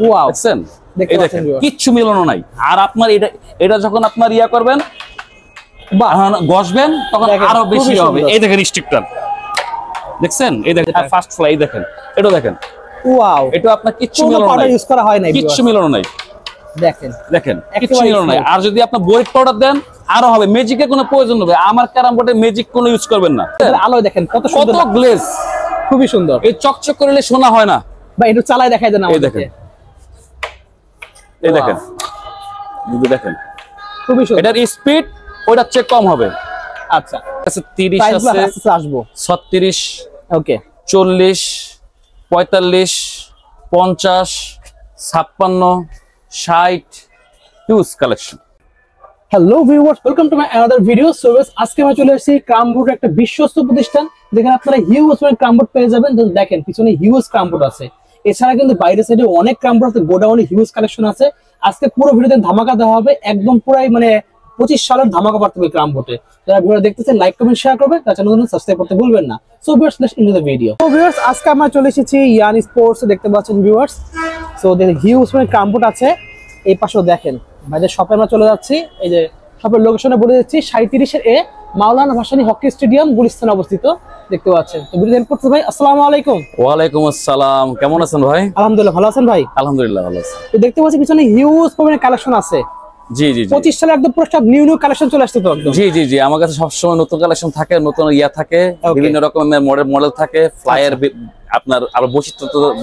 Wow দেখছেন দেখতে পাচ্ছেন কিচ্ছু মিলানো নাই। আর আপনার এটা যখন আপনার ইয়া করবেন ঘষবেন তখন আরো বেশি হবে। এই দেখেন স্টিকটা দেখছেন, এই দেখেন ফার্স্ট ফ্লাই দেখেন, এটা দেখেন ওয়াও এটা আপনার কিচ্ছু মিলানো নাই, ইউজ করা হয় না, কিচ্ছু মিলানো নাই। দেখেন দেখেন কিচ্ছু মিলানো নাই। আর যদি আপনি বোরেট পাউডার দেন আরো হবে। ম্যাজিকের কোনো প্রয়োজন হবে, আমার ক্যারাম বোর্ডে ম্যাজিক কোনো ইউজ করবেন না। আলো দেখেন কত গ্লেজ, খুবই সুন্দর। এই চকচক করলে শোনা হয় না বা একটু চালায় দেখাই দেন। এই দেখেন, এই দেখেন, দেখেন খুবই সুন্দর। এটার স্পিড ওইটার চেয়ে কম হবে। আচ্ছা 30 আছে, আসবো 36, ওকে 40, 45, 50, 56, 60 huge collection. Hello viewers, welcome to my another video service. আজকে আমি চলে এসেছি ক্রামবোর্ড, একটা বিশ্বস্ত প্রতিষ্ঠান যেখানে আপনারা হিউজ ক্রামবোর্ড পেয়ে যাবেন। দেখেন পিছনে হিউজ ক্রামবোর্ড আছে, এছাড়া কিন্তু বাইরের সাইডে অনেক ক্রামবোর্ড আছে, গোডাউনে হিউজ কালেকশন আছে। আজকে পুরো ভিডিওতে ধামাকা দেওয়া হবে, একদম পুরাই 25 সালের ধামাকা পারতে হবে ক্রামবোর্ডে। যারা ভিডিও দেখতেছেন লাইক কমেন্ট শেয়ার করবেন, তার চ্যানেল সাবস্ক্রাইব করতে ভুলবেন না। So viewers let's into the video. So viewers আজকে আমরা চলে এসেছি ইয়ান স্পোর্টস, দেখতে পাচ্ছেন ভিউয়ার্স। সো দেখেন হিউজ ক্রামবোর্ড আছে, এই পাশেও দেখেন। বাইরের শপে আমরা চলে যাচ্ছি, এই যে শপের লোকেশনে বলে দিচ্ছি 37 মাওলানা ভাসানী হকি স্টেডিয়াম গুলিস্তানে অবস্থিত, দেখতে পাচ্ছেন। তো ভিডিও হেল্প করতে ভাই, আসসালামু আলাইকুম। ওয়ালাইকুম আসসালাম, কেমন আছেন ভাই? আলহামদুলিল্লাহ, ভালো আছেন ভাই? আলহামদুলিল্লাহ ভালো আছি। তো দেখতে পাচ্ছি পিছনে হিউজ পরিমাণে কালেকশন আছে। জি জি 25 সালে একদম পুরো সব নিউ কালেকশন চলে আসছে তো একদম। জি জি জি আমার কাছে সবসময় নতুন কালেকশন থাকে, নতুন ইয়া থাকে, বিভিন্ন রকমের মডেল থাকে, ফ্লাইয়ের আপনার আরো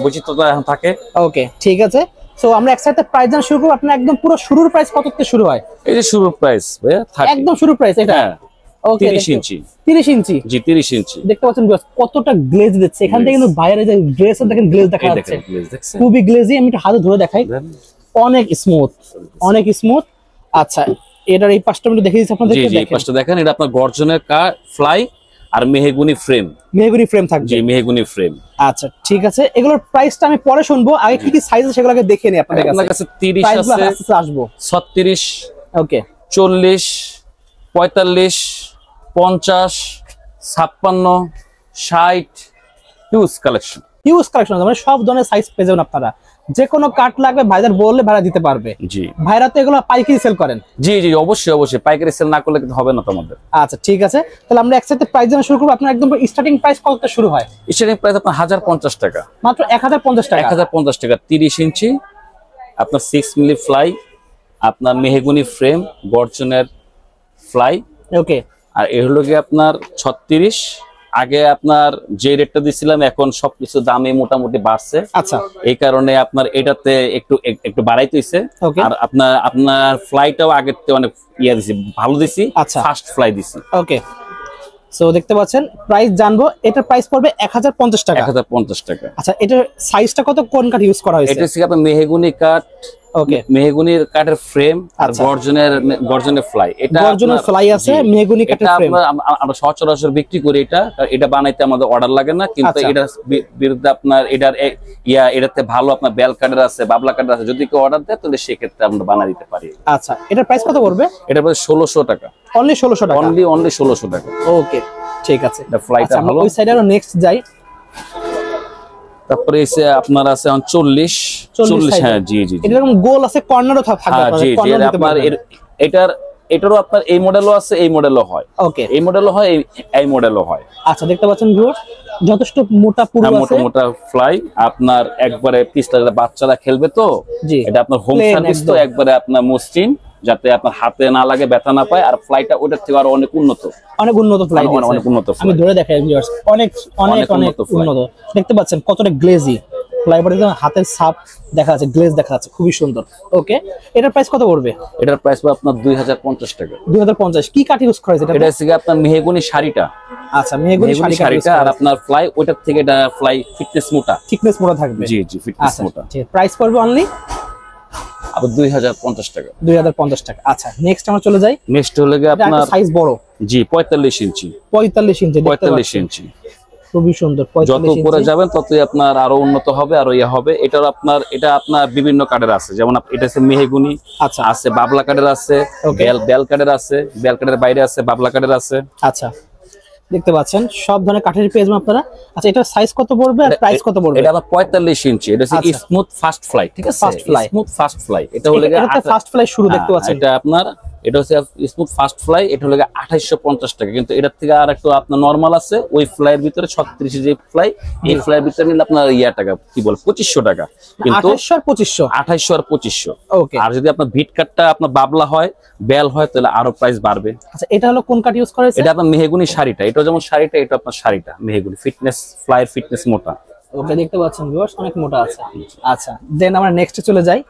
বৈচিত্রতা থাকে। ওকে ঠিক আছে। সো আমরা একসাথে প্রাইস জানা শুরু করব। আপনার একদম পুরো শুরুর প্রাইস কত থেকে শুরু হয়? এই যে শুরুর প্রাইস ভাই একদম শুরুর প্রাইস এটা। ওকে 30 ইঞ্চি। 30 ইঞ্চি জি 30 ইঞ্চি। দেখতে পাচ্ছেন কতটা গ্লেজ দিচ্ছে। এখান থেকে কিন্তু বাইরে যে গ্লেজটা দেখেন, গ্লেজ দেখা যাচ্ছে খুবই গ্লেজি। আমি একটু হাতে ধরে দেখাই, অনেক স্মুথ, অনেক স্মুথ। আচ্ছা এটার এই পাশটা আমি দেখিয়ে দিচ্ছি আপনাদের। জি এই পাশটা দেখেন, এটা আপনার গর্জনের ফ্লাই আর মেহগুনি ফ্রেম। মেহগুনি ফ্রেম থাকবে। জি মেহগুনি ফ্রেম। আচ্ছা ঠিক আছে, এগুলোর প্রাইসটা আমি পরে শুনবো, আগে কি কি সাইজ আছে সেগুলোকে দেখে নিই আপনাদের কাছে। আপনার কাছে 30 আছে, আসবো 36, ওকে 40, 45, 50, 56, 60 হিউজ কালেকশন। হিউজ কালেকশন মানে সব ধরনের সাইজ পেয়ে যাবেন আপনারা। যে কোনো কাট লাগবে ভাইদের বললে ভাড়া দিতে পারবে। জি ভাইরা তো এগুলো পাইকারি সেল করেন। জি জি অবশ্যই অবশ্যই, পাইকারি সেল না করলে কিন্তু হবে না তোমাদের। আচ্ছা ঠিক আছে, তাহলে আমরা একসাথে প্রাইস জানা শুরু করব। আপনার একদম স্টার্টিং প্রাইস কত থেকে শুরু হয়? স্টার্টিং প্রাইস আপনার 1050 টাকা, মাত্র 1050 টাকা। 1050 টাকা। 30 ইঞ্চি আপনার 6 মিলি ফ্লাই, আপনার মেহগুনি ফ্রেম, গর্জনের ফ্লাই। ওকে আর এ হলো কি আপনার 36। আগে আপনার যে রেটটা দিছিলাম এখন সবকিছু দামে মোটামুটি বাড়ছে। আচ্ছা এই কারণে আপনার এটাতে একটু বাড়াইতে হইছে। আর আপনার ফ্লাইটাও আগের থেকে অনেক ইয়া দিছি, ভালো দিছি। আচ্ছা ফার্স্ট ফ্লাই দিছি। ওকে সো দেখতে পাচ্ছেন প্রাইস জানবো। এটার প্রাইস পড়বে 1050 টাকা। 1050 টাকা। আচ্ছা এটার সাইজটা কত, কোন কাঠ ইউজ করা হয়েছে? এটা হচ্ছে আপনার মেহগুনি কাঠ। ওকে মেহগুনির কাঠের ফ্রেম আর গর্জনের ফ্লাই। এটা গর্জনের ফ্লাই আছে, মেহগুনি কাঠের ফ্রেম। আমরা সচরাচর বিক্রি করি এটা বানাইতে আমাদের অর্ডার লাগে না, কিন্তু এটার বিরুদ্ধে আপনার এটাতে ভালো আপনার বেল কাঠের আছে, বাবলা কাঠের আছে। যদি কেউ অর্ডার দেয় তাহলে সেক্ষেত্রে আমরা বানিয়ে দিতে পারি। আচ্ছা এটার প্রাইস কত পড়বে? এটার প্রাইস 1600 টাকা। অনলি 1600 টাকা। অনলি 1600 টাকা। ওকে ঠিক আছে। এটা ফ্লাইটা ভালো। ওই সাইডে আরো নেক্সট যাই। তারপরে এসে আপনার আছে 40। হ্যাঁ জি জি এটা এরকম গোল আছে, কর্নারও থাকবে। জি জি আপনার এটারও আপনার এই মডেলও আছে, এই মডেলও হয়। ওকে এই মডেলও হয়, এই মডেলও হয়। আচ্ছা দেখতে পাচ্ছেন ভিউয়ার্স যথেষ্ট মোটা পুরো আছে, মোটা ফ্লাই। আপনার একবারে পিসটা বাচ্চারা খেলবে তো, এটা আপনার হোম সার্ভিস তো, একবারে আপনার মসৃণ, যাতে আপনার হাতে না লাগে, ব্যথা না পায়। আর ফ্লাইটা ওটার থেকে আরো অনেক উন্নত ফ্লাই, অনেক উন্নত। আমি ধরে দেখাই ভিউয়ার্স, অনেক অনেক অনেক উন্নত। দেখতে পাচ্ছেন কতটা গ্লেজি ফ্লাইবোর্ডে, হাতের ছাপ দেখা যাচ্ছে, গ্লেজ দেখা যাচ্ছে, খুবই সুন্দর। ওকে এটার প্রাইস কত পড়বে? এটার প্রাইস পড়বে আপনার 2050 টাকা। 2050। কি কাঠ ইউজ করা হয়েছে এটা? এটা হচ্ছে আপনার মেহগুনি শাড়িটা। আচ্ছা মেহগুনি শাড়িটা। আর আপনার ফ্লাই ওটার থেকে এটা ফ্লাই থিকনেস মোটা থাকবে। জি জি ফিটনেস মোটা। ঠিক প্রাইস পড়বে অনলি 2050 টাকা। 2050 টাকা। আচ্ছা নেক্সট আমরা চলে যাই। নেক্সট হলো কি আপনার সাইজ বড়। জি 45 ইঞ্চি। 45 ইঞ্চি। 45 ইঞ্চি খুবই সুন্দর। যত উপরে যাবেন ততই আপনার আরো উন্নত হবে, আরো ইয়া হবে। এটা আপনার বিভিন্ন কাঠের আছে, যেমন এটা আছে মেহগুনি আছে, বাবলা কাঠের আছে, বেল কাঠের আছে, বেল কাঠের বাইরে আছে, বাবলা কাঠের আছে। আচ্ছা দেখতে পাচ্ছেন সব ধরনের কাঠের পেয়ে যাবেন আপনারা। আচ্ছা, এটা সাইজ কত পড়বে আর প্রাইস কত পড়বে? এটা আবার 45 ইঞ্চি, এটা হচ্ছে স্মুথ ফাস্ট ফ্লাই, ঠিক আছে? স্মুথ ফাস্ট ফ্লাই, এটা হলো ফাস্ট ফ্লাই শুরু দেখতে পাচ্ছেন। এটা আপনার এটা হচ্ছে স্মুথ ফাস্ট ফ্লাই, এটা হলো 2850 টাকা। কিন্তু এটার থেকে আর একটু আপনার নরমাল আছে ওই ফ্লাইয়ের ভিতরে 36 যে ফ্লাই, এই ফ্লাইয়ের ভিতরে নিলে আপনার টাকা কি বল 2500 টাকা। কিন্তু 2800 আর 2500। ওকে। আর যদি আপনার ভিট কাটটা আপনার বাবলা হয়, বেল হয়, তাহলে আরো প্রাইস বাড়বে। আচ্ছা, এটা হলো কোন কাঠ ইউজ করা হয়েছে? এটা আপনার মেহগনি শাড়িটা, এটা যেমন শাড়িটা, এটা আপনার শাড়িটা মেহগনি ফিটনেস ফ্লাইয়ের ফিটনেস মোটা। ওকে, দেখতে পাচ্ছেন ভিউয়ার্স অনেক মোটা আছে। আচ্ছা, দেন আমরা নেক্সটে চলে যাই।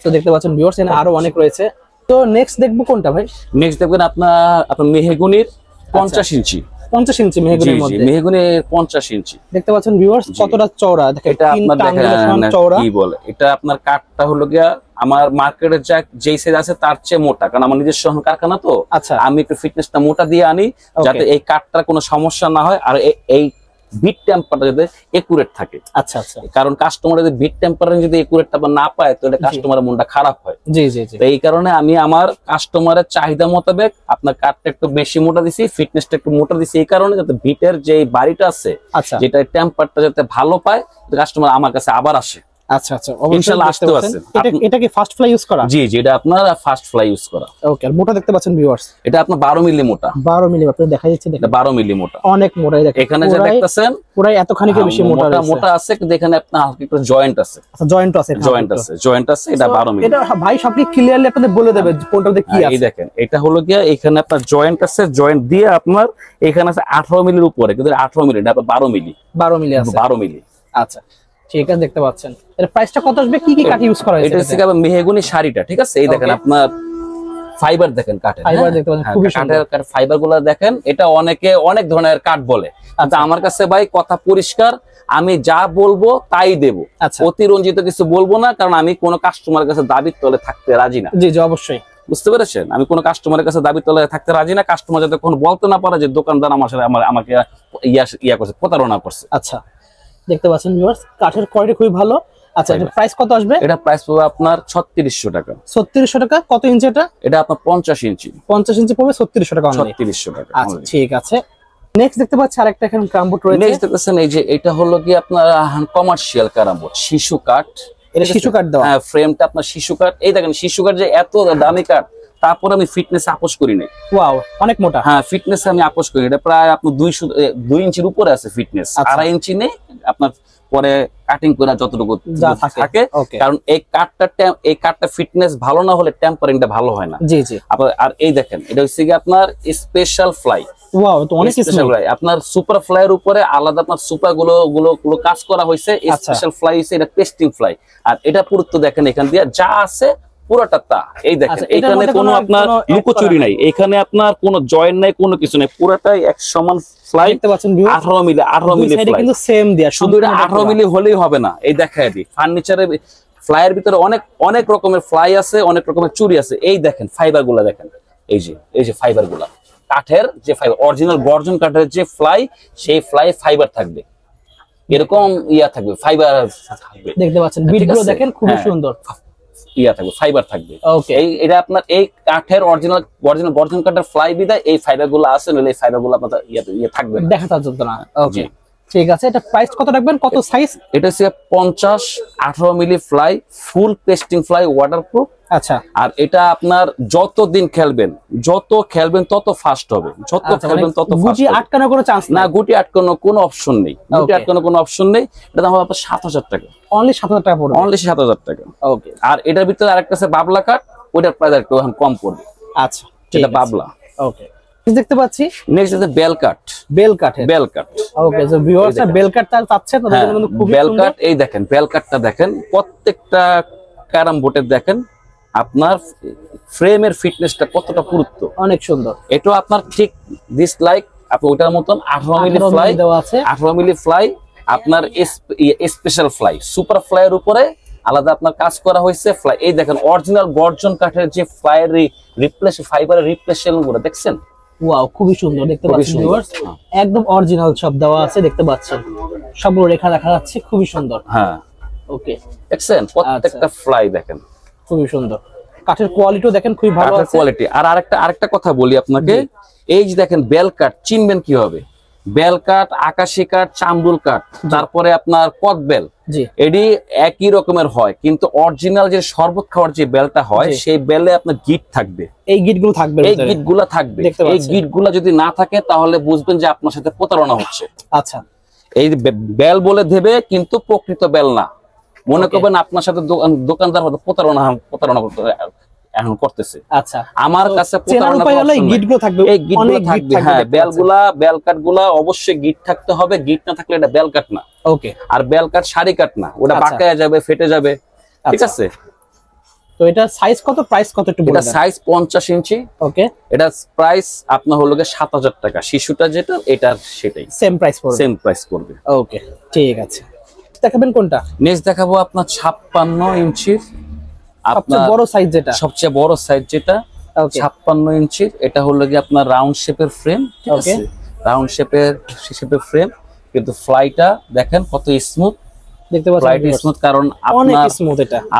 তো দেখতে পাচ্ছেন ভিউয়ার্স এখানে আরো অনেক রয়েছে। তো নেক্সট দেখবো কোনটা ভাই? নেক্সট দেখবেন আপনার মেহগনির 50 ইঞ্চি। 50 ইঞ্চি মেহগনির মধ্যে, মেহগনির 50 ইঞ্চি। দেখতে পাচ্ছেন ভিউয়ার্স কতটা চওড়া, দেখেন এটা আপনার দেখেন চওড়া। কি বলে, এটা আপনার কাঠটা হলো গিয়া আমার মার্কেটে যেই সাইজ আছে তার চেয়ে মোটা, কারণ আমার নিজস্ব কারখানা তো। আচ্ছা, আমি একটু ফিটনেসটা মোটা দিয়ে আনি যাতে এই কাঠটার কোনো সমস্যা না হয় আর এই বিট টেম্পারটা যাতে একুরেট থাকে। আচ্ছা আচ্ছা, কারণ কাস্টমার যদি বিট টেম্পারের যদি একুরেটটা না পায় তাহলে কাস্টমারের মনটা খারাপ হয়। জি জি জি। এই কারণে আমি আমার কাস্টমারের চাহিদা মোতাবেক আপনার কাঠটা একটু বেশি মোটা দিছি, ফিটনেসটা একটু মোটা দিছি, এই কারণে যাতে বিটের যে বাড়িটা আছে, আচ্ছা, যেটা টেম্পারটা যাতে ভালো পায়, কাস্টমার আমার কাছে আবার আসে। আচ্ছা আচ্ছা, ইনশাআল্লাহ আসতে আছে। এটা কি ফার্স্ট ফ্লাই ইউজ করা? জি জি, এটা আপনার ফার্স্ট ফ্লাই ইউজ করা। ওকে, আর মোটা দেখতে পাচ্ছেন ভিউয়ার্স, এটা আপনার 12 মিলি মোটা। 12 মিলি আপনাদের দেখা যাচ্ছে, দেখেন 12 মিলি মোটা, অনেক মোটা। দেখেন এখানে যে দেখতেছেন পুরো এতখানি কি বেশি মোটা মোটা আছে, কিন্তু এখানে আপনার হালকা একটু জয়েন্ট আছে। আচ্ছা, জয়েন্ট আছে, জয়েন্ট আছে। এটা 12 মিলি। এটা ভাই সবই ক্লিয়ারলি আপনাদের বলে দেবে কোনটাতে কি আছে। এই দেখেন, এটা হলো গিয়া এখানে আপনার জয়েন্ট আছে, জয়েন্ট দিয়ে আপনার এখানে আছে 18 মিলির উপরে, কিন্তু 18 মিলি না, 12 মিলি। 12 মিলি আছে, 12 মিলি। আচ্ছা ঠিক আছে, দেখতে পাচ্ছেন। এর প্রাইসটা কত আসবে? কি কি কাঠ ইউজ করা হয়েছে? এটা হচ্ছে মেহগনি শাড়িটা, ঠিক আছে? এই দেখেন আপনার ফাইবার দেখেন, কাঠের ফাইবার দেখতে পাচ্ছেন, খুবই সুন্দর কাঠের ফাইবারগুলো দেখেন। এটা অনেকে অনেক ধরনের কাঠ বলে, কিন্তু আমার কাছে ভাই কথা পরিষ্কার, আমি যা বলবো তাই দেব, অতিরঞ্জিত কিছু বলবো না, কারণ আমি কোনো কাস্টমারের কাছে দাবির তলে থাকতে রাজি না। জি জি, অবশ্যই, বুঝতে পেরেছেন? আমি কোনো কাস্টমারের কাছে দাবির তলে থাকতে রাজি না। কাস্টমার যাতে কখনো বলতে না পারে যে দোকানদার আমার সাথে আমাকে ইয়া করছে, প্রতারণা করছে। আচ্ছা, দেখতে পাচ্ছেন ভিউয়ার্স কাঠের কোয়ালিটি খুবই ভালো। আচ্ছা, এটা প্রাইস কত আসবে? এটা প্রাইস পড়বে আপনার 3600 টাকা। 3600 টাকা। কত ইঞ্চি এটা? এটা আপনার 50 ইঞ্চি। 50 ইঞ্চি পড়বে 3600 টাকা অনলি। 3600 টাকা। আচ্ছা, ঠিক আছে। নেক্সট দেখতে পাচ্ছি আরেকটা এখানে ক্রামবোর্ড রয়েছে। নেক্সট দেখতেছেন এই যে এটা হলো কি আপনার কমার্শিয়াল ক্রামবোর্ড, শিশু কাঠ। এটা শিশু কাঠ দেওয়া? হ্যাঁ, ফ্রেমটা আপনার শিশু কাঠ। এই দেখেন শিশু কাঠ যে এত দামি কাঠ, তারপর আমি ফিটনেস আপোষ করি নাই। ওয়াও, অনেক মোটা। হ্যাঁ, ফিটনেস আমি আপোষ করি। এটা প্রায় আপনার 2 ইঞ্চির উপরে আছে ফিটনেস, 2.5 ইঞ্চি নেই আপনার। পরে কাটিং করে যতটুকু থাকে, কারণ এই কাঠটা ফিটনেস ভালো না হলে টেম্পারিংটা ভালো হয় না। জি জি। আর এই দেখেন, এটা হচ্ছে কি আপনার স্পেশাল ফ্লাই। ওয়াও, তো অনেক স্পেশাল ফ্লাই। আপনার সুপার ফ্লাইয়ের উপরে আলাদা আপনার সুপার গুলো কাজ করা হয়েছে। স্পেশাল ফ্লাই হচ্ছে এটা পেস্টিং ফ্লাই। আর এটা পুরুত্ব দেখেন, এখান দিয়ে যা আছে পুরোটা তা। এই দেখেন, এখানে কোনো আপনার লুকোচুরি নাই, এখানে আপনার কোনো জয়েন্ট নাই, কোনো কিছু নাই, পুরোটাই এক সমান ফ্লাই। দেখতে পাচ্ছেন 18 মিলি ফ্লাই, কিন্তু সেম দিয়া, শুধু এটা 18 মিলি হলেই হবে না। এই দেখায় দিই, ফার্নিচারের ফ্লাইয়ের ভিতরে অনেক রকমের ফ্লাই আছে, অনেক রকমের চুরি আছে। এই দেখেন ফাইবার গুলা দেখেন, এই যে ফাইবার গুলা, কাঠের যে ফাইবার, অরিজিনাল গর্জন কাঠের যে ফ্লাই, সেই ফ্লাই ফাইবার থাকবে, এরকম ইয়া থাকবে, ফাইবার থাকবে। দেখতে পাচ্ছেন বিটগুলো দেখেন, খুব সুন্দর ইয়া থাকবে, ফাইবার থাকবে। এটা আপনার এই কাঠের অরিজিনাল গর্জন কাঠের ফ্লাই বিদায় এই ফাইবার গুলো আছে, নইলে এই ফাইবার গুলো আপনার ইয়ে থাকবে না, দেখা যাচ্ছে না। ওকে, ঠিক আছে। এটা প্রাইস কত রাখবেন? কত সাইজ? এটা হচ্ছে 50 18 মিলি ফ্লাই, ফুল পেস্টিং ফ্লাই, ওয়াটারপ্রুফ। আচ্ছা, আর এটা আপনার যতদিন খেলবেন তত ফাস্ট হবে, যত খেলবেন তত ফাস্ট। গুটি আটকানোর কোনো চান্স না, গুটি আটকানোর কোনো অপশন নেই, এটা দাম হবে আপনার 7000 টাকা। অনলি 7000 টাকা পড়বে, অনলি 7000 টাকা। ওকে। আর এটার ভিতরে আরেকটা আছে বাবলা কাঠ, ওটার প্রাইস একটু কম পড়বে। আচ্ছা, এটা বাবলা। ওকে, দেখতে পাচ্ছি। নেক্সট আছে বেল কাঠ। ওকে, সো ভিউয়ার্সরা বেল কাঠ তার চাচ্ছে, তাদের জন্য কিন্তু খুবই বেল কাঠ। এই দেখেন বেল কাঠটা দেখেন, প্রত্যেকটা ক্যারাম বোর্ডের দেখেন আপনার ফ্রেমের ফিটনেসটা কতটা পুরুত্ব, অনেক সুন্দর। এটা আপনার ঠিক দিস লাইক আপনার ওটার মতন 18 মিলি ফ্লাই দেওয়া আছে। 18 মিলি ফ্লাই আপনার স্পেশাল ফ্লাই, সুপার ফ্লাইয়ের উপরে আলাদা আপনার কাজ করা হয়েছে ফ্লাই। এই দেখেন অরিজিনাল গর্জন কাঠের যে ফ্লাইয়ের ফাইবারের রিপ্লেসমেন্ট গুলো দেখছেন, ওয়াও, খুবই সুন্দর। দেখতে পাচ্ছেন ভিউয়ার্স, একদম অরিজিনাল সব দেওয়া আছে, দেখতে পাচ্ছেন সবগুলো রেখা দেখা যাচ্ছে, খুবই সুন্দর। হ্যাঁ, ওকে, দেখছেন প্রত্যেকটা ফ্লাই দেখেন, খুবই সুন্দর। কাঠের কোয়ালিটিও দেখেন খুবই ভালো আছে কোয়ালিটি। আর আরেকটা কথা বলি আপনাকে, এই যে দেখেন বেল কাঠ চিনবেন কিভাবে, বেল কাঠ, আকাশি কাঠ, চাম্বুল কাঠ, তারপরে আপনার কদ বেল, এটি একই রকমের হয়, কিন্তু অরিজিনাল যে শরবত খাওয়ার যে বেলটা হয় সেই বেলে আপনার গিট থাকবে, এই গিটগুলো থাকবে, এই গিটগুলো থাকবে। এই গিটগুলো যদি না থাকে তাহলে বুঝবেন যে আপনার সাথে প্রতারণা হচ্ছে। আচ্ছা, এই বেল বলে দেবে কিন্তু প্রকৃত বেল না, মনে করবেন আপনার সাথে দোকানদার হয়তো প্রতারণা এখন করতেছে। আচ্ছা, আমার কাছে এই গিটগুলো থাকবে, হ্যাঁ বেল কাঠগুলা অবশ্যই গিট থাকতে হবে, গিট না থাকলে এটা বেল কাঠ না। ওকে, আর বেল কাঠ সারি কাঠ না, ওটা বাঁকায়া যাবে, ফেটে যাবে, ঠিক আছে। তো এটা সাইজ কত, প্রাইস কত একটু বলুন। এটা সাইজ 50 ইঞ্চি। ওকে, এটা প্রাইস আপনার হলো 7000 টাকা, শিশুটা যেটা এটা সেটাই সেম প্রাইস পড়বে। ওকে, ঠিক আছে। দেখাবেন কোনটা? নেক্সট দেখাবো আপনার 56 ইঞ্চির, সবচেয়ে বড় সাইজ যেটা 56 ইঞ্চির। এটা হলো কি আপনার রাউন্ড শেপের ফ্রেম, ঠিক আছে, রাউন্ড শেপের ফ্রেম, কিন্তু ফ্লাইটা দেখেন কত স্মুথ দেখতে পাচ্ছেন, স্মুথ। কারণ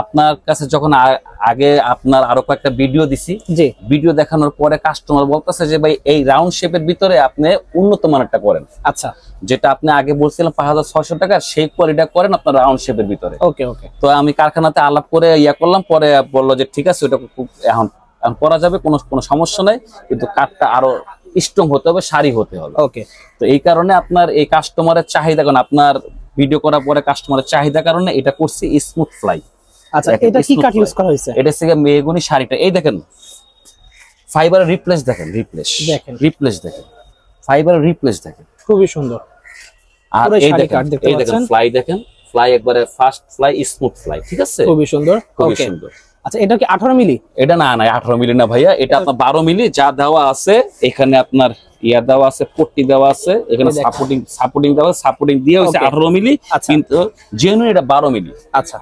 আপনার কাছে যখন আগে আপনার আরো কয়েকটা ভিডিও দিছি, ভিডিও দেখানোর পরে কাস্টমার বলতেছে যে ভাই এই রাউন্ড শেপের ভিতরে আপনি উন্নত মানেরটা করেন। আচ্ছা, যেটা আপনি আগে বলছিলেন 5600 টাকা, সেই কোয়ালিটিটা করেন আপনার রাউন্ড শেপের ভিতরে। ওকে ওকে, তো আমি কারখানাতে আলাপ করে করলাম, পরে বললো যে ঠিক আছে ওটা এখন করা যাবে, কোনো সমস্যা নাই, কিন্তু কাঠটা আরো স্ট্রং হতে হবে, সারি হতে হবে। ওকে, তো এই কারণে আপনার এই কাস্টমারের চাহিদা, কারণ আপনার ভিডিও করার পরে কাস্টমারের চাহিদা কারণে এটা করছি স্মুথ ফ্লাই। আচ্ছা, এটা কি কাঠ ইউজ করা হয়েছে? এটা থেকে মেহগনি শাড়িটা, এই দেখেন ফাইবারের রিপ্লেস দেখেন, ফাইবারের রিপ্লেস দেখেন, খুবই সুন্দর। আর এই দেখেন ফ্লাই, দেখেন ফ্লাই একবারে ফাস্ট ফ্লাই, স্মুথ ফ্লাই, ঠিক আছে, খুবই সুন্দর, খুবই সুন্দর। আচ্ছা, এটা কি 18 মিলি? এটা না 18 মিলি না ভাইয়া, এটা আপনার 12 মিলি যা দেওয়া আছে এখানে, আপনার ইয়া দেওয়া আছে, পট্টি দেওয়া আছে এখানে, সাপোর্টিং দেওয়া আছে, সাপোর্টিং দিয়ে হইছে 18 মিলি, কিন্তু জেনুইন এটা 12 মিলি। আচ্ছা,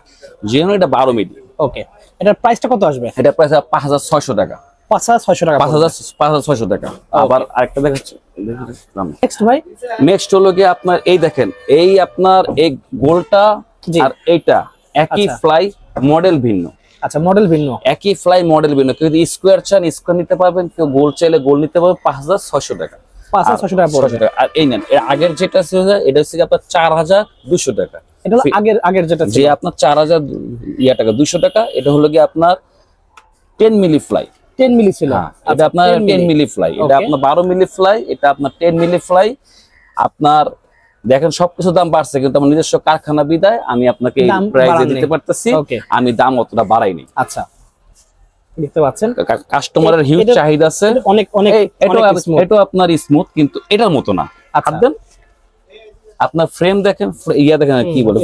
জেনুইন এটা 12 মিলি। ওকে, এটার প্রাইসটা কত আসবে? এটা প্রাইস 5600 টাকা। 5600 টাকা, 5600 টাকা। আবার আরেকটা দেখাচ্ছি, নেক্সট ভাই, নেক্সট হলো কি আপনার এই দেখেন, এই আপনার এই গোলটা আর এইটা একই ফ্লাই, মডেল ভিন্ন। আচ্ছা, মডেল ভিন্ন, একই ফ্লাই মডেল ভিন্ন। কেউ যদি স্কোয়ার চান স্কোয়ার নিতে পারবেন, কেউ গোল চাইলে গোল নিতে পারবেন। 5600 টাকা, 5600 টাকা পড়বে। আর এই নেন, এর আগের যেটা ছিল এটা হচ্ছে আপনার 4200 টাকা। এটা হলো আগের যেটা ছিল, যে আপনার 4000 টাকা 200 টাকা। এটা হলো কি আপনার 10 মিলি ফ্লাই, 10 মিলি ছিল, এটা আপনার 10 মিলি ফ্লাই, এটা আপনার 12 মিলি ফ্লাই, এটা আপনার 10 মিলি ফ্লাই। আপনার দেখেন সবকিছু দাম বাড়ছে, কিন্তু আমার নিজস্ব কারখানা বিদায় আমি আপনাকে এই প্রাইসে দিতে পারতেছি, আমি দাম অতটা বাড়াইনি। আচ্ছা, দেখতে পাচ্ছেন কাস্টমারের হিউজ চাহিদা আছে, অনেক অনেক। এটা আপনার স্মুথ, কিন্তু এটার মতো না। আপনার ফ্রেম দেখেন, ইয়া দেখেন কি বলে,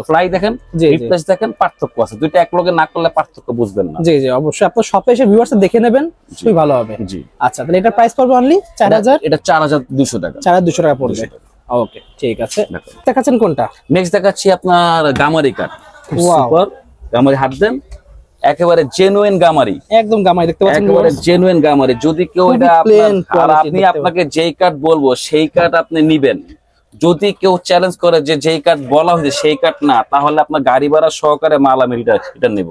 ফ্লাই দেখেন, রিপ্লেস দেখেন, পার্থক্য আছে। দুইটা এক লগে না করলে পার্থক্য বুঝবেন না। জি জি, অবশ্যই আপনার শপে এসে ভিউয়ার্স দেখে নেবেন, খুবই ভালো হবে। জি, আচ্ছা, তাহলে এটা প্রাইস পড়বে অনলি 4000। এটা 4200 টাকা, 4200 টাকা পড়বে। ওকে, ঠিক আছে। দেখাচ্ছেন কোনটা? নেক্সট দেখাচ্ছি আপনার গামারি কাঠ, সুপার গামারি। হাত দেন, একেবারে জেনুইন গামারি, একদম গামারি দেখতে পাচ্ছেন, একেবারে জেনুইন গামারি। যদি কেউ এটা আপনাকে যেই কাঠ বলবো সেই কাঠ আপনি নিবেন। যদি কেউ চ্যালেঞ্জ করে যে যেই কাঠ বলা হয়েছে সেই কাঠ না, তাহলে আপনার গাড়ি ভাড়া সহকারে মাল আমি রিটার্ন নেব,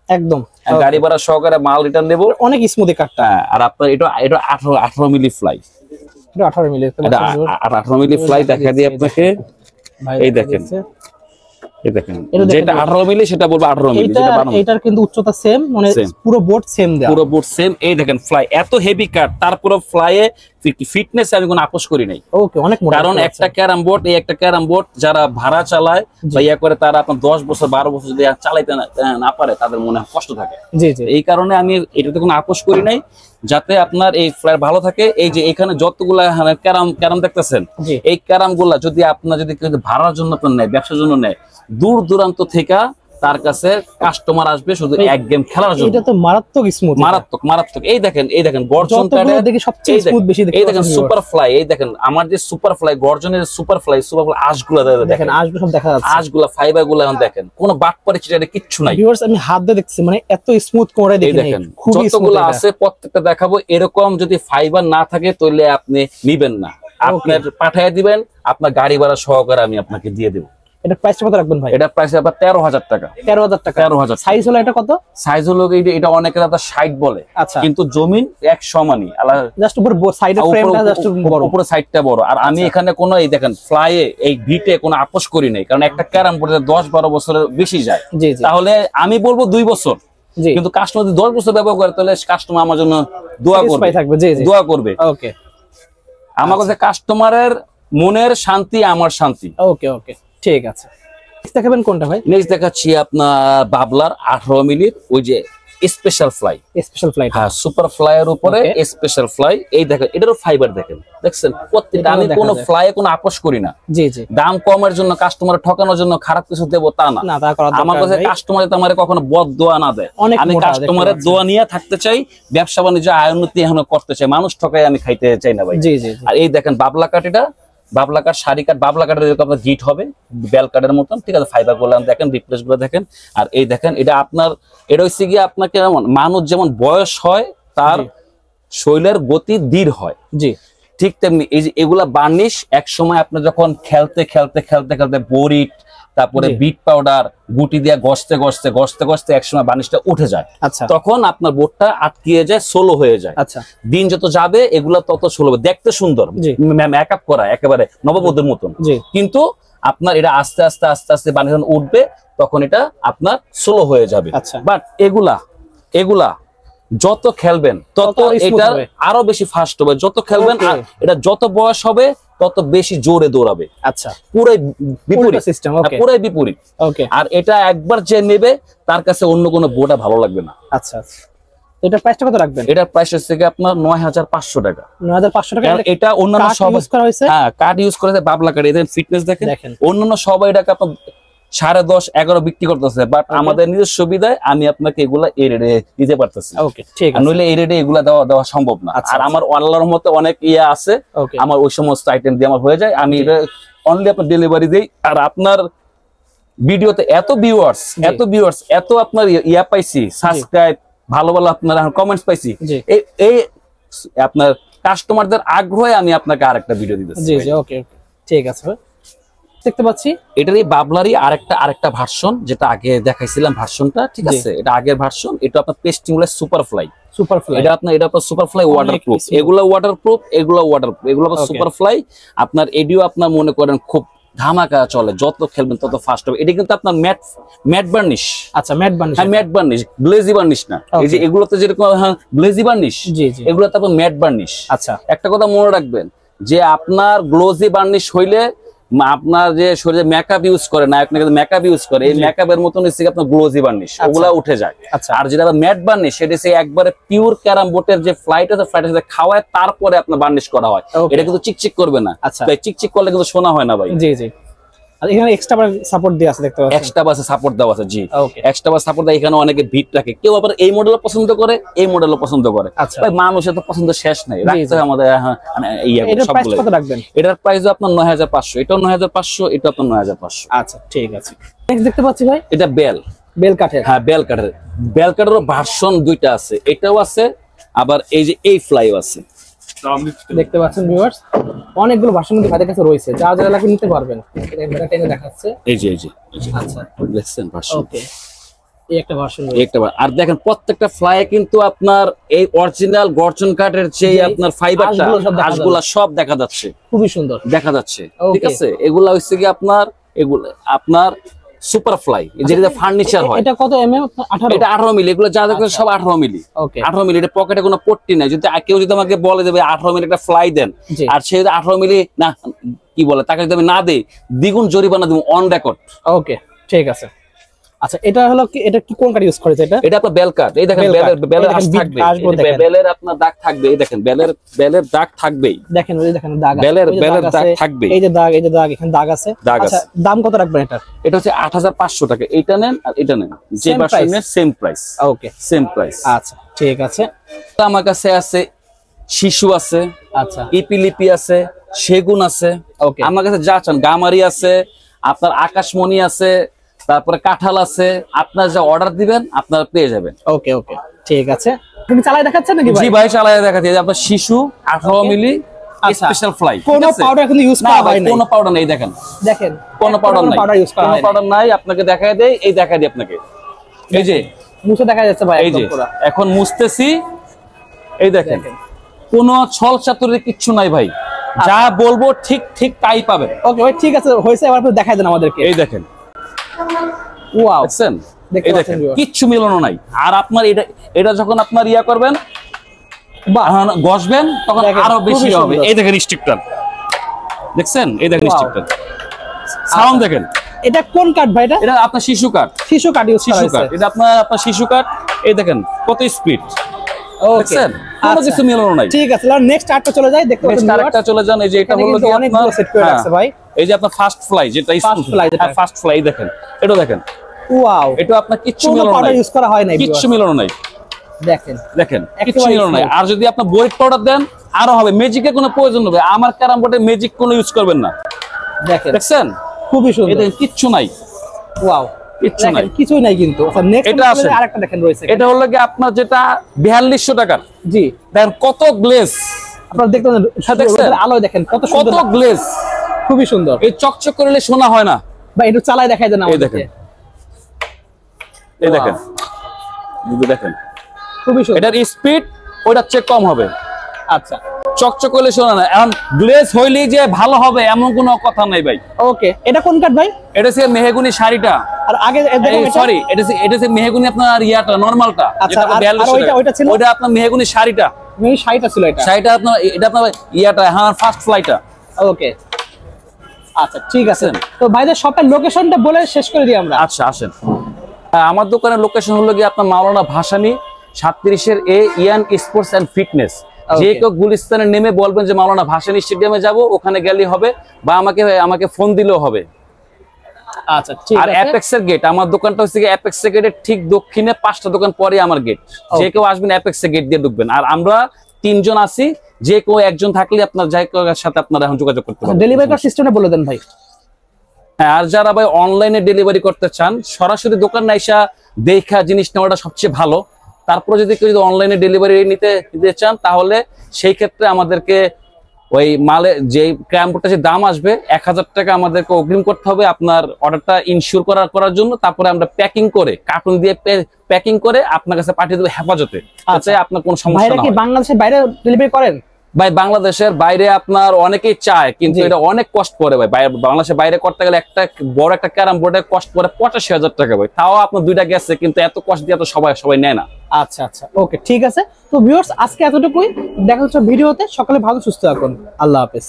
একদম গাড়ি ভাড়া সহকারে মাল রিটার্ন নেব। অনেক স্মুথ কাঠটা। আর আপনার এটা 18 মিলি ফ্লাই, 18 মিলি, 18 মিলি ফ্লাই দেখা দিই আপনাকে। এই দেখেন, এই দেখেন, যেটা 18 মিলি সেটা বলবো 18 মিলি, যেটা 12 মিলি। এটার কিন্তু উচ্চতা সেম, মানে পুরো বোর্ড সেম দেয়া, পুরো বোর্ড সেম। এই দেখেন ফ্লাই এত হেভি কাট, তারপর ফ্লাইয়ে ফিটনেস আমি কোনো আপোষ করি নাই। ওকে, অনেক মোটা। কারণ একটা ক্যারাম বোর্ড, এই একটা ক্যারাম বোর্ড যারা ভাড়া চালায় বা ইয়া করে, তারা আপনার 10 বছর 12 বছর যদি চালাইতে না পারে, তাদের মনে কষ্ট থাকে। জি জি, এই কারণে আমি এটাতে কোনো আপোষ করি নাই, যাতে আপনার এই ফ্লাই ভালো থাকে। এই যে এখানে যতগুলা ক্যারাম দেখতেছেন, এই ক্যারাম গুলা যদি আপনার যদি ভাড়ার জন্য নেয়, ব্যবসার জন্য নেয়, দূর দূরান্ত থেকে তার কাছে কাস্টমার আসবে শুধু এক গেম খেলার জন্য। এটা তো মারাত্মক স্মুথ, মারাত্মক মারাত্মক। এই দেখেন, এই দেখেন গর্জনটা দেখি সবচেয়ে স্মুথ বেশি দেখেন। এই দেখেন সুপার ফ্লাই, এই দেখেন আমার যে সুপার ফ্লাই, গর্জনের সুপার ফ্লাই আঁশগুলা দেখেন, আঁশগুলো সব দেখা যাচ্ছে, আঁশগুলা ফাইবারগুলো এখন দেখেন, কোনো বাটপারি চিটারে কিচ্ছু নাই। ভিউয়ার্স, আমি হাত দিয়ে দেখছি, মানে এত স্মুথ করে দেখেন, যতগুলো আছে প্রত্যেকটা দেখাবো। এরকম যদি ফাইবার না থাকে তাহলে আপনি নিবেন না, আপনার পাঠিয়ে দিবেন, আপনার গাড়ি ভাড়া সহকারে আমি আপনাকে দিয়ে দেব। এটা প্রাইসটা কত রাখবেন ভাই? এটা প্রাইস আবার 13,000 টাকা। 13,000 টাকা। 13,000। সাইজ হলো এটা কত? সাইজ হলো এটা অনেকে দাদা 60 বলে, আচ্ছা, কিন্তু জমিন এক সমানই, জাস্ট উপর সাইডের ফ্রেমটা জাস্ট বড়, উপরে সাইডটা বড়। আর আমি এখানে কোনো এই দেখেন ফ্লাইয়ে এই ভিটে কোনো আপোষ করি নাই, কারণ একটা ক্যারাম বোর্ডে 10-12 বছরের বেশি যায়। তাহলে আমি বলবো 2 বছর, কিন্তু কাস্টমার যদি 10 বছর ব্যবহার করে তাহলে কাস্টমার আমার জন্য দোয়া করবে, দোয়া করবে। ওকে, আমার কাছে কাস্টমারের মনের শান্তি আমার শান্তি। ওকে ওকে, ঠিক আছে। দেখাবেন কোনটা ভাই? নেক্সট দেখাচ্ছি আপনার বাবলার 18 মিলির ওই যে স্পেশাল ফ্লাই। স্পেশাল ফ্লাই, হ্যাঁ, সুপার ফ্লাইয়ের উপরে স্পেশাল ফ্লাই। এই দেখেন এটারও ফাইবার দেখেন, দেখছেন প্রত্যেকটা। আমি কোনো ফ্লাইয়ে কোনো আপোষ করি না। জি জি, দাম কমের জন্য কাস্টমার ঠকানোর জন্য খারাপ কিছু দেবো তা না। আমার কাছে কাস্টমার আমার কখনো বদ দোয়া না দেয়। আমি কাস্টমারের দোয়া নিয়ে থাকতে চাই, ব্যবসা বাণিজ্য আয় উন্নতি এখন করতে চাই, মানুষ ঠকাই আমি খাইতে চাই না ভাই। জি জি। আর এই দেখেন বাবলা কাঠিটা, বাবলা কাঠ, শাড়ি কাঠ, বাবলা কাঠের এরকম আপনার গিট হবে বেল কাঠের মতন, ঠিক আছে। ফাইবার গুলো দেখেন, রিপ্লেস গুলো দেখেন। আর এই দেখেন এটা আপনার, এটা হচ্ছে গিয়ে আপনাকে মানুষ যেমন বয়স হয় তার শরীরের গতি ধীর হয়, জি ঠিক তেমনি এই যে এগুলা বার্নিশ এক সময় আপনি যখন খেলতে খেলতে খেলতে খেলতে বরিট, তারপরে বিট পাউডার গুটি দিয়ে ঘষতে ঘষতে ঘষতে ঘষতে একসময় বার্নিশটা উঠে যায়, তখন আপনার বোর্ডটা আটকিয়ে যায়, সোলো হয়ে যায়। দিন যত যাবে এগুলা তত সোলো হবে, দেখতে সুন্দর, মেকআপ করা একেবারে নববধূর মতন, কিন্তু আপনার এটা আস্তে আস্তে আস্তে আস্তে বার্নিশ উঠবে, তখন এটা আপনার সোলো হয়ে যাবে। বাট এগুলা যত খেলবেন তত এটা আরো বেশি ফাস্ট হবে, যত খেলবেন এটা যত বয়স হবে তত বেশি জোরে দৌড়াবে। আচ্ছা, পুরাই বিপরীত সিস্টেম, পুরাই বিপরীত। আর এটা একবার যে নেবে তার কাছে অন্য কোনো বোর্ডা ভালো লাগবে না। আচ্ছা, এটার প্রাইসটা কত রাখবেন? এটার প্রাইস হচ্ছে আপনার 9,500 টাকা। 9,500 টাকা। এটা অন্যান্য সব ইউজ করা হয়েছে, হ্যাঁ কার্ড ইউজ করেছে, বাবলা কার্ড। এদের ফিটনেস দেখেন, অন্যান্য সবাই এটাকে আপনার 10.5-11 বিক্রি করতেছে, বাট আমাদের নিজের সুবিধায় আমি আপনাকে এগুলা এই রেটে দিতে পারতেছি। ওকে, ঠিক আছে। নইলে এই রেটে এগুলা দেওয়া সম্ভব না। আর আমার আল্লাহর মতে অনেক ইয়া আছে, আমার ওই সমস্ত আইটেম দিয়ে আমার হয়ে যায়, আমি এটা অনলি আপনার ডেলিভারি দেই। আর আপনার ভিডিওতে এত ভিউয়ার্স এত আপনার ইয়া পাইছি, সাবস্ক্রাইব, ভালো ভালো আপনার কমেন্টস পাইছি, এই আপনার কাস্টমারদের আগ্রহে আমি আপনাকে আরেকটা ভিডিও দিতেছি। জি জি, ওকে ঠিক আছে। দেখতে পাচ্ছি এটারই বাবলারই আরেকটা ভার্সন, যেটা আগে দেখাইছিলাম ভার্সনটা, ঠিক আছে। এটা আগের ভার্সন, এটা আপনার পেস্টিংলেস সুপার ফ্লাই। এটা আপনার সুপার ফ্লাই ওয়াটারপ্রুফ, এগুলো ওয়াটারপ্রুফ, এগুলো সুপার ফ্লাই। আপনার এডিও আপনার মনে করেন খুব ধামাকা চলে, যত খেলবেন তত ফাস্ট হবে। এটা কিন্তু আপনার ম্যাট বার্নিশ। আচ্ছা, ম্যাট বার্নিশ, হ্যাঁ ম্যাট বার্নিশ, গ্লেজি বার্নিশ না। এই যে এগুলোতে যেরকম গ্লেজি বার্নিশ, এগুলোতে আপনার ম্যাট বার্নিশ। আচ্ছা, একটা কথা মনে রাখবেন যে আপনার গ্লোজি বার্নিশ হইলে আপনার যে শরীরে মেকআপ ইউজ করে, নায়ক নায়িকা মেকআপ ইউজ করে, এই মেকআপের মতন হচ্ছে আপনার গ্লোজি বার্নিশ, ওগুলা উঠে যায়। আর যেটা ম্যাট বার্নিশ, সেটা হচ্ছে একবারে পিওর ক্যারাম বোর্ডের যে ফ্লাইট আছে, ফ্লাইটের সাথে খাওয়ায় তারপরে আপনার বার্নিশ করা হয়। এটা কিন্তু চিকচিক করবে না, চিকচিক করলে কিন্তু শোনা হয় না ভাই। জি জি। আর এখানে এক্সট্রা সাপোর্ট দেওয়া আছে, দেখতে পাচ্ছেন এক্সট্রা বাসে সাপোর্ট দেওয়া আছে। জি, এক্সট্রা বাসে সাপোর্ট দেয়। এখানে অনেকে ভিট রাখে, কেউ আবার এই মডেলও পছন্দ করে, এই মডেলও পছন্দ করে। ভাই মানুষের তো পছন্দ শেষ নাই, রাখতে হয় আমাদের সবগুলো। কত রাখবেন? এটার প্রাইস আপনার 9,500, এটাও 9,500, এটা আপনার 9,500। আচ্ছা, ঠিক আছে। নেক্সট দেখতে পাচ্ছি ভাই, এটা বেল কাঠের। হ্যাঁ, বেল কাঠেরও ভার্সন দুইটা আছে, এটাও আছে, আবার এই যে এই ফ্লাইও আছে। দেখতে পাচ্ছেন ভিউয়ার্স, অনেকগুলো ভার্সন কিন্তু ভাইদের কাছে রয়েছে, যা যা লাগবে নিতে পারবেন। এটা টেনে দেখাচ্ছে, এই যে আচ্ছা দেখছেন ভার্সন। ওকে, এই একটা ভার্সন, আর দেখেন প্রত্যেকটা ফ্লাই কিন্তু আপনার এই অরিজিনাল গর্জন কাঠের যে আপনার ফাইবারটা, ঘাসগুলো সব দেখা যাচ্ছে, খুবই সুন্দর দেখা যাচ্ছে, ঠিক আছে। এগুলা হচ্ছে কি আপনার সুপার ফ্লাই, যেটা ফার্নিচার হয়। এটা কত এমএম? 18। এটা 18 মিলি। এগুলো যা দেখেন সব 18 মিলি। 18 মিলি। এটা পকেটে কোনো পট্টি নাই। যদি কেউ যদি আমাকে বলে দেবে 18 মিলি একটা ফ্লাই দেন, আর সে যদি 18 মিলি না কি বলে, তাকে যদি আমি না দেই, দ্বিগুণ জরিমানা দেব অন রেকর্ড। ওকে, ঠিক আছে। আচ্ছা, এটা হলো কি, এটা কি কোন কাঠ ইউজ করেছে? এটা আপনার বেল কাঠ। এই দেখেন বেলের আঁশ থাকবে, বেলের আপনার দাগ থাকবে। এই দেখেন বেলের দাগ থাকবেই, দেখেন ওই দেখেন দাগ, বেলের দাগ থাকবে। এই যে দাগ, এখানে দাগ আছে। আচ্ছা, দাম কত রাখবেন এটা? এটা হচ্ছে 8,500 টাকা। এটা নেন আর এটা নেন, যে ভার্সনের সেম প্রাইস। ওকে, সেম প্রাইস। আচ্ছা, ঠিক আছে। আমার কাছে আছে শিশু আছে, আচ্ছা ইপিলিপি আছে, সেগুন আছে। ওকে, আমার কাছে যা চান, গামারি আছে, আপনার আকাশমণি আছে, তারপরে কাঁঠাল আছে। আপনার যা অর্ডার দিবেন আপনারা পেয়ে যাবেন। ওকে ওকে, ঠিক আছে। তুমি চালাই দেখাচ্ছেন নাকি ভাই? জি ভাই, চালাই দেখাচ্ছি। আপনার শিশু 18 মিলি স্পেশাল ফ্লাই। কোনো পাউডার এখন ইউজ করা হয় না, কোনো পাউডার নেই, দেখেন কোনো পাউডার ইউজ করা হয় না, পাউডার নাই। আপনাকে দেখায় দেই, এই দেখায় দিই আপনাকে, এই যে মুছে দেখা যাচ্ছে ভাই, এই যে এখন মুছতেছি, এই দেখেন কোনো ছল চাতুরি কিচ্ছু নাই ভাই, যা বলবো ঠিক ঠিক তাই পাবেন। ওকে ভাই ঠিক আছে, হয়েছে, এবার আপনি দেখাই দেন আমাদেরকে। এই দেখেন, ওয়াও, দেখছেন, এই দেখেন কিচ্ছু মিলানো নাই। আর আপনার এটা যখন আপনার ইয়া করবেন, ঘষবেন, তখন আরো বেশি হবে। এই দেখেন স্টিকটার, দেখছেন, এই দেখেন স্টিকটার সাউন্ড দেখেন। এটা কোন কাঠ ভাই? এটা আপনার শিশু কাঠ, শিশু কাঠ ইউজ করা হয়েছে। এটা আপনার শিশু কাঠ। এই দেখেন কত স্পিড, দেখছেন, কোনো কিছু মিলানো নাই। ঠিক আছে, নেক্সট আরেকটা চলে যাই, দেখতে পাচ্ছেন আরেকটা চলে যান। এই যে এটা হলো কি আপনার সেট করে রাখছে ভাই, এই যে আপনার ফার্স্ট ফ্লাই, যেটা ফার্স্ট ফ্লাই, দেখেন এটা দেখেন, ওয়াও, এটা আপনার কিচ্ছু মিলানো নাই, ইউজ করা হয় না, কিচ্ছু মিলানো নাই, দেখেন দেখেন কিচ্ছু মিলানো নাই। আর যদি আপনি বোরিক পাউডার দেন আরো হবে, ম্যাজিকের কোনো প্রয়োজন হবে, আমার ক্যারাম বোর্ডে ম্যাজিক কোনো ইউজ করবেন না। দেখেন, দেখছেন খুবই সুন্দর, এটা কিচ্ছু নাই, ওয়াও, কিচ্ছু নাই, কিছুই নাই কিন্তু। এটা আছে আরেকটা দেখেন রয়েছে, এটা হলো কি আপনার যেটা 4200 টাকার। জি, দেখেন কত গ্লেজ, আপনারা দেখতে পাচ্ছেন আলোয়, দেখেন কত সুন্দর, কত গ্লেজ, খুবই সুন্দর। এই চকচক করলে শোনা হয় না ভাই, একটু চালায় দেখাই দেন আমাদেরকে। এই দেখেন, এই দেখেন, দেখেন খুবই সুন্দর। এটার স্পিড ওইটার চেয়ে কম হবে। আচ্ছা, চকচক করলে শোনা না। এখন গ্লেজ হইলেই যে ভালো হবে এমন কোনো কথা নাই ভাই। ওকে, এটা কোন কাঠ ভাই? এটা হচ্ছে মেহগুনি শাড়িটা। আর আগে সরি, এটা হচ্ছে মেহগুনি আপনার ইয়াটা নরমালটা, আচ্ছা, আর ওইটা ছিল, ওইটা আপনার মেহগুনি শাড়িটা, শাড়িটা ছিল, এটা শাড়িটা আপনার, এটা আপনার ইয়াটা, হ্যাঁ, ফার্স্ট ফ্লাইটা। ওকে, আচ্ছা ঠিক আছে। তো ভাইদের শপের লোকেশনটা বলে শেষ করে দিই আমরা। আচ্ছা, আসেন। আমার দোকানের লোকেশন হলো গিয়ে আপনার মাওলানা ভাসানী 37 এ ইয়ান স্পোর্টস এন্ড ফিটনেস। যে কেউ গুলিস্তানে নেমে বলবেন যে মাওলানা ভাসানী স্টেডিয়ামে যাব, ওখানে গেলেই হবে, বা আমাকে ফোন দিলেও হবে। আচ্ছা ঠিক আছে। আর অ্যাপেক্স এর গেট, আমার দোকানটা হচ্ছে অ্যাপেক্স এর গেটের ঠিক দক্ষিণে 5টা দোকান পরে আমার গেট। যে কেউ আসবেন অ্যাপেক্স এর গেট দিয়ে ঢুকবেন। আর আমরা 3 জন আছি, যে কেউ একজন থাকলে আপনার যাই কারোর সাথে আপনারা এখন যোগাযোগ করতে পারবেন। ডেলিভারি করার সিস্টেমটা বলে দেন ভাই। হ্যাঁ, আর যারা ভাই অনলাইনে ডেলিভারি করতে চান, সরাসরি দোকান না এসে দেখা জিনিস নেওয়াটা সবচেয়ে ভালো। তারপরে যদি কেউ অনলাইনে ডেলিভারি নিতে চান, তাহলে সেই ক্ষেত্রে আমাদেরকে ওই মালে যে ক্যাম্পটা যে দাম আসবে 1000 টাকা আমাদেরকে অগ্রিম করতে হবে আপনার অর্ডারটা ইনশিওর করার জন্য। তারপরে আমরা প্যাকিং করে, কার্টুন দিয়ে প্যাকিং করে আপনার কাছে পাঠিয়ে দেবো হেফাজতে, যাতে আপনার কোনো সমস্যা না হয়। বাংলাদেশের বাইরে ডেলিভারি করেন ভাই? বাংলাদেশের বাইরে আপনার অনেকেই চায়, কিন্তু এটা অনেক কষ্ট পড়ে ভাই। বাংলাদেশের বাইরে করতে গেলে একটা বড় একটা ক্যারাম বোর্ডের কষ্ট পড়ে 85,000 টাকা ভাই। তাও আপনার 2টা গেছে, কিন্তু এত কষ্ট দিয়ে তো সবাই নেয় না। আচ্ছা আচ্ছা, ওকে ঠিক আছে। তো ভিউয়ার্স, আজকে এতটুকুই, দেখা হচ্ছে ভিডিওতে। সকলে ভালো সুস্থ থাকুন, আল্লাহ হাফেজ।